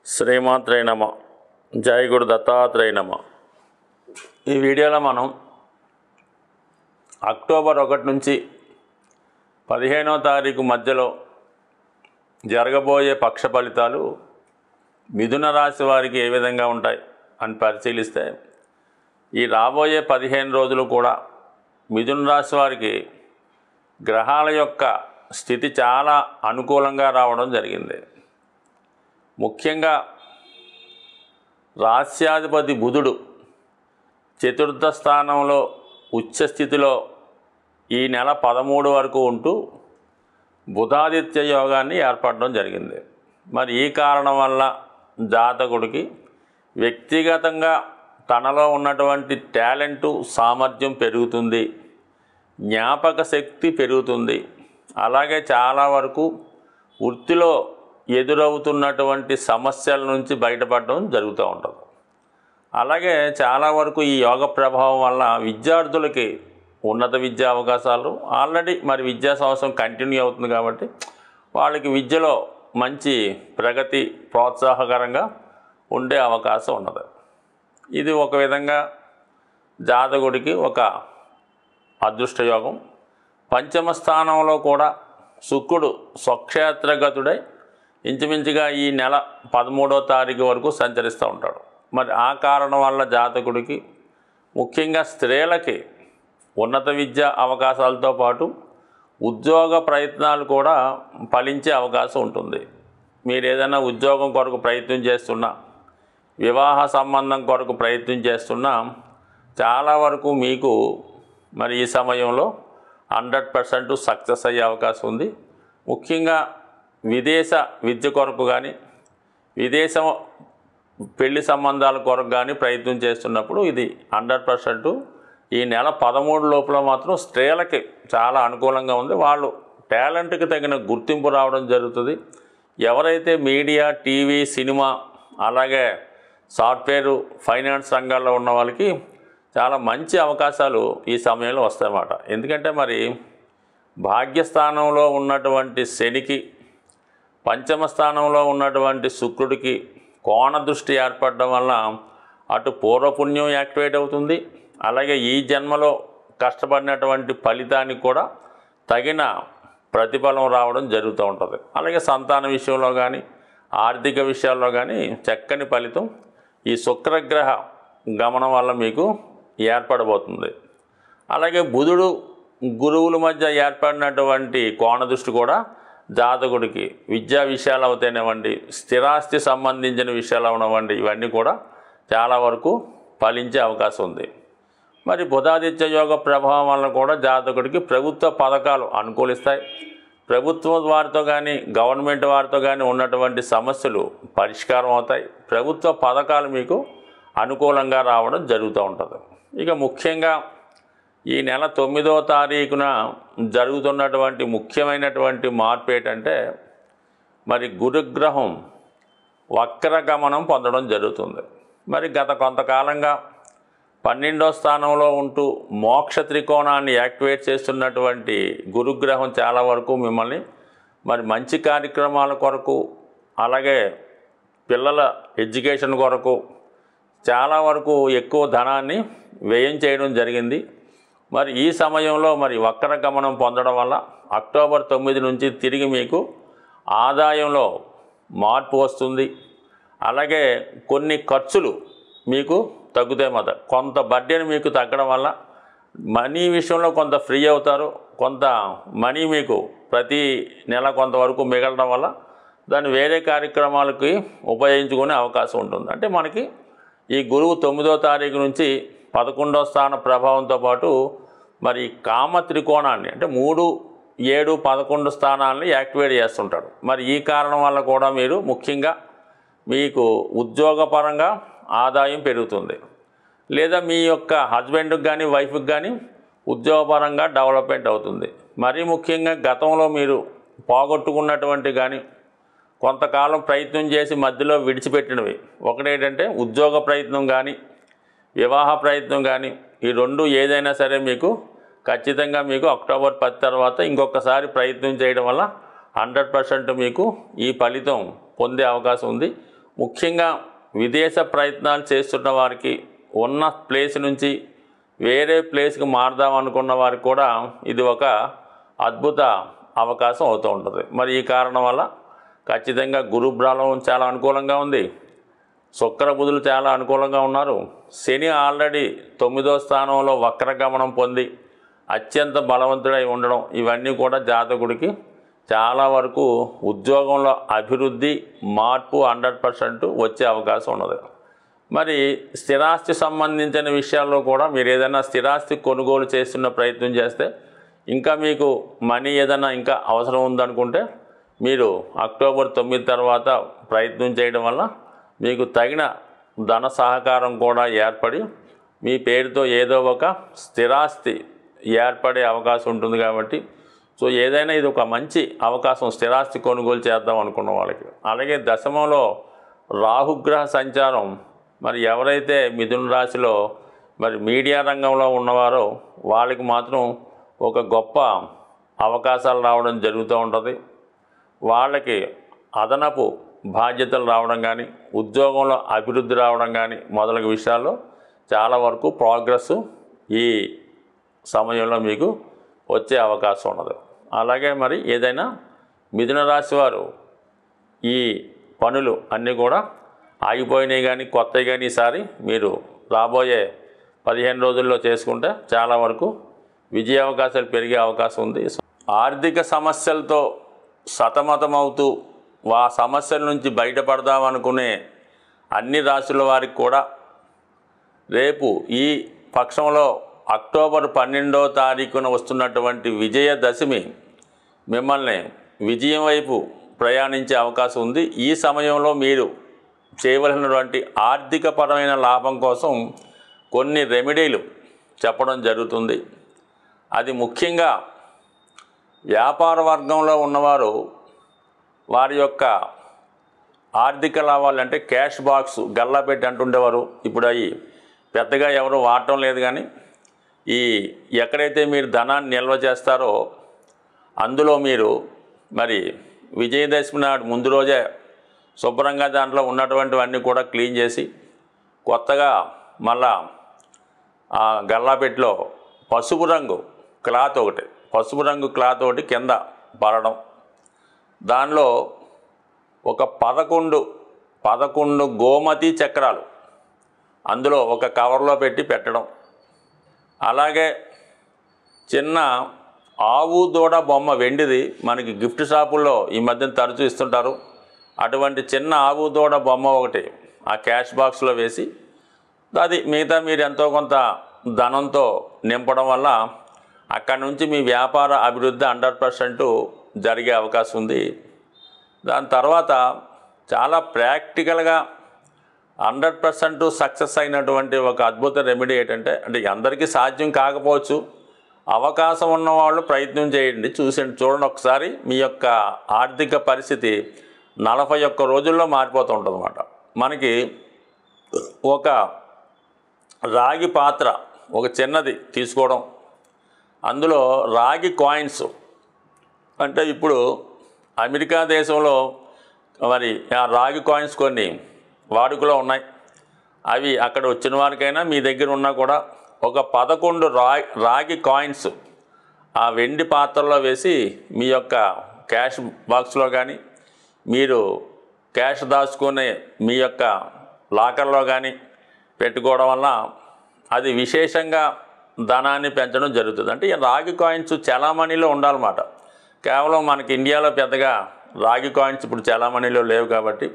శ్రీమాత్రే నమ. జై గురు దత్తాత్రేయ నమ. ఈ వీడియోలో మనం అక్టోబర్ 1 నుంచి 15వ తారీఖు మధ్యలో జరగబోయే పక్ష ఫలితాలు మిథున రాశి వారికి ఏ విధంగా ఉంటాయి అని పరిశీలిస్తే, ఈ రాబోయే 15 రోజులు కూడా మిథున రాశి వారికి గ్రహాల యొక్క స్థితి చాలా అనుకూలంగా రావడం జరిగింది. ముఖ్యంగా రాస్యాధిపతి బుధుడు చతుర్థ స్థానంలో ఉచ్చస్థితిలో ఈ నెల 13 వరకు ఉంటూ బుధాదిత్య యోగాన్ని ఏర్పడడం జరిగింది. మరి ఈ కారణం వల్ల జాతకుడికి వ్యక్తిగతంగా తనలో ఉన్నటువంటి టాలెంటు సామర్థ్యం పెరుగుతుంది, జ్ఞాపక శక్తి పెరుగుతుంది. అలాగే చాలా వరకు వృత్తిలో ఎదురవుతున్నటువంటి సమస్యల నుంచి బయటపడడం జరుగుతూ ఉంటుంది. అలాగే చాలా వరకు ఈ యోగ ప్రభావం వల్ల విద్యార్థులకి ఉన్నత విద్యా అవకాశాలు ఆల్రెడీ మరి విద్యా సంవత్సరం కంటిన్యూ అవుతుంది కాబట్టి వాళ్ళకి విద్యలో మంచి ప్రగతి ప్రోత్సాహకరంగా ఉండే అవకాశం ఉన్నది. ఇది ఒక విధంగా జాతకుడికి ఒక అదృష్టయోగం. పంచమ స్థానంలో కూడా శుక్రుడు స్వక్షేత్రగతుడై ఇంచుమించుగా ఈ నెల 13వ తారీఖు వరకు సంచరిస్తూ ఉంటాడు. మరి ఆ కారణం వల్ల జాతకుడికి ముఖ్యంగా స్త్రీలకి ఉన్నత విద్యా అవకాశాలతో పాటు ఉద్యోగ ప్రయత్నాలు కూడా ఫలించే అవకాశం ఉంటుంది. మీరు ఏదైనా ఉద్యోగం కొరకు ప్రయత్నం చేస్తున్నా, వివాహ సంబంధం కొరకు ప్రయత్నం చేస్తున్నా చాలా వరకు మీకు మరి ఈ సమయంలో 100% సక్సెస్ అయ్యే అవకాశం ఉంది. ముఖ్యంగా విదేశ విద్య కొరకు కానీ విదేశం పెళ్లి సంబంధాల కొరకు కానీ ప్రయత్నం చేస్తున్నప్పుడు ఇది 100% ఈ నెల 13 లోపల మాత్రం స్త్రీలకి చాలా అనుకూలంగా ఉంది. వాళ్ళు టాలెంట్కి తగిన గుర్తింపు రావడం జరుగుతుంది. ఎవరైతే మీడియా, టీవీ, సినిమా అలాగే సాఫ్ట్వేరు, ఫైనాన్స్ రంగాల్లో ఉన్న వాళ్ళకి చాలా మంచి అవకాశాలు ఈ సమయంలో వస్తాయన్నమాట. ఎందుకంటే మరి భాగ్యస్థానంలో ఉన్నటువంటి శనికి, పంచమ స్థానంలో ఉన్నటువంటి శుక్రుడికి కోణ దృష్టి ఏర్పడడం వల్ల అటు పూర్వపుణ్యం యాక్టివేట్ అవుతుంది. అలాగే ఈ జన్మలో కష్టపడినటువంటి ఫలితానికి కూడా తగిన ప్రతిఫలం రావడం జరుగుతూ ఉంటుంది. అలాగే సంతాన విషయంలో కానీ ఆర్థిక విషయాల్లో కానీ చక్కని ఫలితం ఈ శుక్రగ్రహ గమనం వల్ల మీకు ఏర్పడబోతుంది. అలాగే బుధుడు గురువుల మధ్య ఏర్పడినటువంటి కోణ దృష్టి కూడా జాతకుడికి విద్యా విషయాలు అవుతాయినవ్వండి, స్థిరాస్తి సంబంధించిన విషయాలు అవనివ్వండి, ఇవన్నీ కూడా చాలా వరకు ఫలించే అవకాశం ఉంది. మరి బుధాదిత్య యోగ ప్రభావం వల్ల కూడా జాతకుడికి ప్రభుత్వ పథకాలు అనుకూలిస్తాయి. ప్రభుత్వం వారితో కానీ గవర్నమెంట్ వారితో కానీ ఉన్నటువంటి సమస్యలు పరిష్కారం అవుతాయి. ప్రభుత్వ పథకాలు మీకు అనుకూలంగా రావడం జరుగుతూ ఉంటుంది. ఇక ముఖ్యంగా ఈ నెల 9వ తారీఖున జరుగుతున్నటువంటి ముఖ్యమైనటువంటి మార్పు ఏంటంటే, మరి గురుగ్రహం వక్రగమనం పొందడం జరుగుతుంది. మరి గత కొంతకాలంగా 12వ స్థానంలో ఉంటూ మోక్ష త్రికోణాన్ని యాక్టివేట్ చేస్తున్నటువంటి గురుగ్రహం చాలా వరకు మిమ్మల్ని మరి మంచి కార్యక్రమాల కొరకు అలాగే పిల్లల ఎడ్యుకేషన్ కొరకు చాలా వరకు ఎక్కువ ధనాన్ని వ్యయం చేయడం జరిగింది. మరి ఈ సమయంలో మరి వక్ర గమనం పొందడం వల్ల అక్టోబర్ 9 నుంచి తిరిగి మీకు ఆదాయంలో మార్పు వస్తుంది. అలాగే కొన్ని ఖర్చులు మీకు తగ్గుతాయి మాట. కొంత బడ్జెట్ మీకు తగ్గడం వల్ల మనీ విషయంలో కొంత ఫ్రీ అవుతారు. కొంత మనీ మీకు ప్రతి నెల కొంతవరకు మిగలడం వల్ల దాన్ని వేరే కార్యక్రమాలకి ఉపయోగించుకునే అవకాశం ఉంటుంది. అంటే మనకి ఈ గురువు 9వ తారీఖు నుంచి 11వ స్థాన ప్రభావంతో పాటు మరి కామ త్రికోణాన్ని అంటే 3, 7, 11 స్థానాలని యాక్టివేట్ చేస్తుంటాడు. మరి ఈ కారణం వల్ల కూడా మీరు ముఖ్యంగా మీకు ఉద్యోగపరంగా ఆదాయం పెరుగుతుంది. లేదా మీ యొక్క హస్బెండ్కి కానీ వైఫ్కి కానీ ఉద్యోగపరంగా డెవలప్మెంట్ అవుతుంది. మరీ ముఖ్యంగా గతంలో మీరు పోగొట్టుకున్నటువంటి కానీ కొంతకాలం ప్రయత్నం చేసి మధ్యలో విడిచిపెట్టినవి ఒకటేంటంటే ఉద్యోగ ప్రయత్నం కానీ వివాహ ప్రయత్నం కానీ ఈ రెండు ఏదైనా సరే మీకు ఖచ్చితంగా మీకు అక్టోబర్ 10 తర్వాత ఇంకొకసారి ప్రయత్నం చేయడం వల్ల 100% మీకు ఈ ఫలితం పొందే అవకాశం ఉంది. ముఖ్యంగా విదేశ ప్రయత్నాలు చేస్తున్న వారికి ఉన్న ప్లేస్ నుంచి వేరే ప్లేస్కి మారదాం అనుకున్న వారికి కూడా ఇది ఒక అద్భుత అవకాశం అవుతూ ఉంటుంది. మరి ఈ కారణం వల్ల ఖచ్చితంగా గురు బలం చాలా అనుకూలంగా ఉంది, శుక్ర బుధులు చాలా అనుకూలంగా ఉన్నారు, శని ఆల్రెడీ 9వ స్థానంలో వక్రగమనం పొంది అత్యంత బలవంతుడై ఉండడం, ఇవన్నీ కూడా జాతకుడికి చాలా వరకు ఉద్యోగంలో అభివృద్ధి మార్పు 100% వచ్చే అవకాశం ఉన్నది. మరి స్థిరాస్తి సంబంధించిన విషయాల్లో కూడా మీరు ఏదైనా స్థిరాస్తి కొనుగోలు చేస్తున్న ప్రయత్నం చేస్తే, ఇంకా మీకు మనీ ఏదైనా ఇంకా అవసరం ఉందనుకుంటే మీరు అక్టోబర్ 9 తర్వాత ప్రయత్నం చేయడం వల్ల మీకు తగిన ధన సహకారం కూడా ఏర్పడి మీ పేరుతో ఏదో ఒక స్థిరాస్తి ఏర్పడే అవకాశం ఉంటుంది. కాబట్టి సో ఏదైనా ఇది ఒక మంచి అవకాశం స్థిరాస్తి కొనుగోలు చేద్దాం అనుకున్న వాళ్ళకి. అలాగే దశమంలో రాహుగ్రహ సంచారం, మరి ఎవరైతే మిథున రాశిలో మరి మీడియా రంగంలో ఉన్నవారో వాళ్ళకి మాత్రం ఒక గొప్ప అవకాశాలు రావడం జరుగుతూ ఉంటుంది. వాళ్ళకి అదనపు బాధ్యతలు రావడం కానీ, ఉద్యోగంలో అభివృద్ధి రావడం కానీ మొదలగు విషయాల్లో చాలా వరకు ప్రోగ్రెస్ ఈ సమయంలో మీకు వచ్చే అవకాశం ఉన్నది. అలాగే మరి ఏదైనా మిథున రాశి వారు ఈ పనులు అన్నీ కూడా ఆగిపోయినాయి కానీ కొత్తవి కానీ ఈసారి మీరు రాబోయే 15 రోజుల్లో చేసుకుంటే చాలా వరకు విజయ అవకాశాలు పెరిగే అవకాశం ఉంది. ఆర్థిక సమస్యలతో సతమతమవుతూ ఆ సమస్యల నుంచి బయటపడదామనుకునే అన్ని రాశుల వారికి కూడా రేపు ఈ పక్షంలో అక్టోబర్ 12వ తారీఖున వస్తున్నటువంటి విజయదశమి మిమ్మల్ని విజయం వైపు ప్రయాణించే అవకాశం ఉంది. ఈ సమయంలో మీరు చేయవలసినటువంటి ఆర్థికపరమైన లాభం కోసం కొన్ని రెమెడీలు చెప్పడం జరుగుతుంది. అది ముఖ్యంగా వ్యాపార వర్గంలో ఉన్నవారు వారి యొక్క ఆర్థిక లాభాలు అంటే క్యాష్ బాక్స్ గల్లా పెట్టి అంటుండేవారు, ఇప్పుడు అవి పెద్దగా ఎవరు వాడటం లేదు. కానీ ఈ ఎక్కడైతే మీరు ధనాన్ని నిల్వ చేస్తారో అందులో మీరు మరి విజయదశమి నాడు ముందు రోజే శుభ్రంగా దాంట్లో ఉన్నటువంటివన్నీ కూడా క్లీన్ చేసి కొత్తగా మళ్ళా ఆ గల్లాపెట్టిలో పసుపు రంగు క్లాత్ ఒకటి కింద పడడం, దానిలో ఒక 11 గోమతి చక్రాలు అందులో ఒక కవర్లో పెట్టి పెట్టడం, అలాగే చిన్న ఆవు దూడ బొమ్మ వెండిది మనకి గిఫ్ట్ షాపుల్లో ఈ మధ్యన తరచూ ఇస్తుంటారు, అటువంటి చిన్న ఆవు దూడ బొమ్మ ఒకటి ఆ క్యాష్ బాక్స్లో వేసి అది మిగతా మీరు ఎంతో కొంత ధనంతో నింపడం వల్ల అక్కడి నుంచి మీ వ్యాపార అభివృద్ధి 100% జరిగే అవకాశం ఉంది. దాని తర్వాత చాలా ప్రాక్టికల్గా 100% సక్సెస్ అయినటువంటి ఒక అద్భుత రెమెడీ ఏంటంటే, అంటే అందరికీ సాధ్యం కాకపోవచ్చు, అవకాశం ఉన్నవాళ్ళు ప్రయత్నం చేయండి, చూడండి ఒకసారి మీ యొక్క ఆర్థిక పరిస్థితి 41 రోజుల్లో మారిపోతూ ఉంటుంది అన్నమాట. మనకి ఒక రాగి పాత్ర ఒక చిన్నది తీసుకోవడం, అందులో రాగి కాయిన్స్, అంటే ఇప్పుడు అమెరికా దేశంలో మరి ఆ రాగి కాయిన్స్ కొన్ని వాడుకలో ఉన్నాయి, అవి అక్కడ వచ్చిన వారికైనా మీ దగ్గర ఉన్నా కూడా ఒక 11 రాగి కాయిన్స్ ఆ వెండి పాత్రలో వేసి మీ యొక్క క్యాష్ బాక్స్లో కానీ మీరు క్యాష్ దాచుకునే మీ యొక్క లాకర్లో కానీ పెట్టుకోవడం వల్ల అది విశేషంగా ధనాన్ని పెంచడం జరుగుతుంది. అంటే ఈ రాగి కాయిన్స్ చలామణిలో ఉండాలన్నమాట. కేవలం మనకి ఇండియాలో పెద్దగా రాగి కాయిన్స్ ఇప్పుడు చలామణిలో లేవు కాబట్టి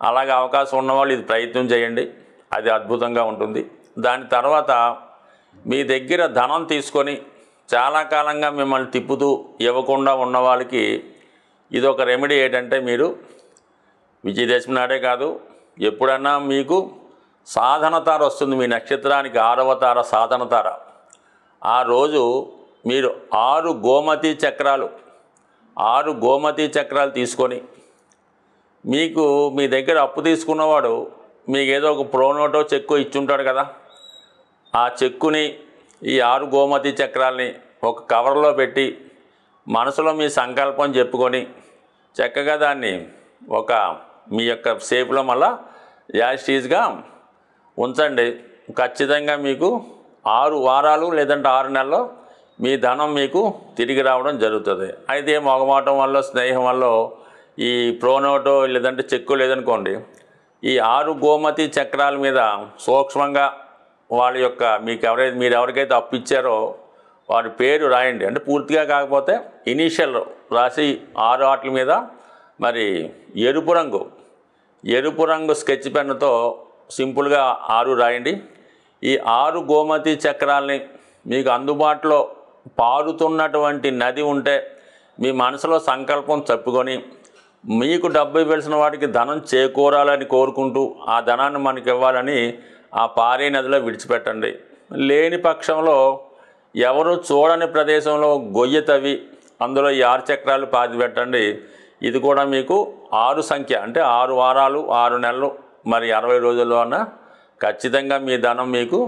అలాగే అవకాశం ఉన్నవాళ్ళు ఇది ప్రయత్నం చేయండి, అది అద్భుతంగా ఉంటుంది. దాని తర్వాత మీ దగ్గర ధనం తీసుకొని చాలా కాలంగా మిమ్మల్ని తిప్పుతూ ఇవ్వకుండా ఉన్న వాళ్ళకి ఇది ఒక రెమెడీ ఏంటంటే, మీరు విజయదశమి నాడే కాదు ఎప్పుడన్నా మీకు సాధన తార వస్తుంది, మీ నక్షత్రానికి 6వ తార సాధన తార, ఆ రోజు మీరు 6 గోమతి చక్రాలు తీసుకొని, మీకు మీ దగ్గర అప్పు తీసుకున్నవాడు మీకు ఏదో ఒక ప్రోనోటో చెక్కు ఇచ్చుంటాడు కదా, ఆ చెక్కుని ఈ 6 గోమతి చక్రాల్ని ఒక కవర్లో పెట్టి మనసులో మీ సంకల్పం చెప్పుకొని చక్కగా దాన్ని ఒక మీ యొక్క షేప్లో మళ్ళా యాస్టీజ్గా ఉంచండి. ఖచ్చితంగా మీకు 6 వారాలు లేదంటే 6 నెలల్లో మీ ధనం మీకు తిరిగి రావడం జరుగుతుంది. అయితే మొగమాటం వల్ల, స్నేహం వల్ల ఈ ప్రోనోటో లేదంటే చెక్కు లేదనుకోండి, ఈ 6 గోమతి చక్రాల మీద సూక్ష్మంగా వాళ్ళ యొక్క మీరు ఎవరికైతే అప్పు ఇచ్చారో వారి పేరు రాయండి. అంటే పూర్తిగా కాకపోతే ఇనీషియల్ రాసి 6 వాటి మీద మరి ఎరుపు రంగు స్కెచ్ పెన్నుతో సింపుల్గా 6 రాయండి. ఈ 6 గోమతి చక్రాల్ని మీకు అందుబాటులో పారుతున్నటువంటి నది ఉంటే మీ మనసులో సంకల్పం చెప్పుకొని మీకు డబ్బు ఇవ్వాల్సిన వాడికి ధనం చేకూరాలని కోరుకుంటూ ఆ ధనాన్ని మనకి ఇవ్వాలని ఆ పారే నదిలో విడిచిపెట్టండి. లేని పక్షంలో ఎవరు చూడని ప్రదేశంలో గొయ్యి తవ్వి అందులో ఈ 6 చక్రాలు పాతి పెట్టండి. ఇది కూడా మీకు 6 సంఖ్య అంటే 6 వారాలు 6 నెలలు మరి 60 రోజుల్లో అన్న ఖచ్చితంగా మీ ధనం మీకు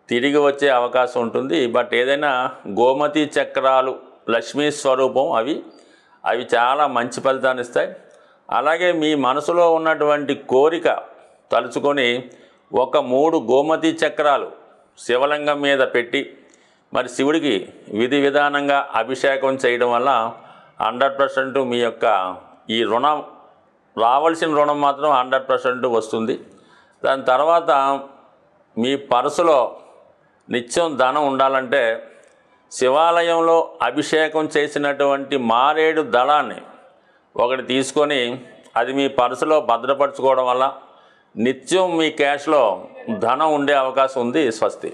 తిరిగి వచ్చే అవకాశం ఉంటుంది. బట్ ఏదైనా గోమతి చక్రాలు లక్ష్మీ స్వరూపం, అవి చాలా మంచి ఫలితాన్ని ఇస్తాయి. అలాగే మీ మనసులో ఉన్నటువంటి కోరిక తలుచుకొని ఒక 3 గోమతి చక్రాలు శివలింగం మీద పెట్టి మరి శివుడికి విధి విధానంగా అభిషేకం చేయడం వల్ల 100% మీ యొక్క ఈ రుణం రావాల్సిన రుణం మాత్రం 100% వస్తుంది. దాని తర్వాత మీ పర్సులో నిత్యం ధనం ఉండాలంటే శివాలయంలో అభిషేకం చేసినటువంటి మారేడు దళాన్ని ఒకటి తీసుకొని అది మీ పర్సులో భద్రపరచుకోవడం వల్ల నిత్యం మీ క్యాష్లో ధనం ఉండే అవకాశం ఉంది. స్వస్తి.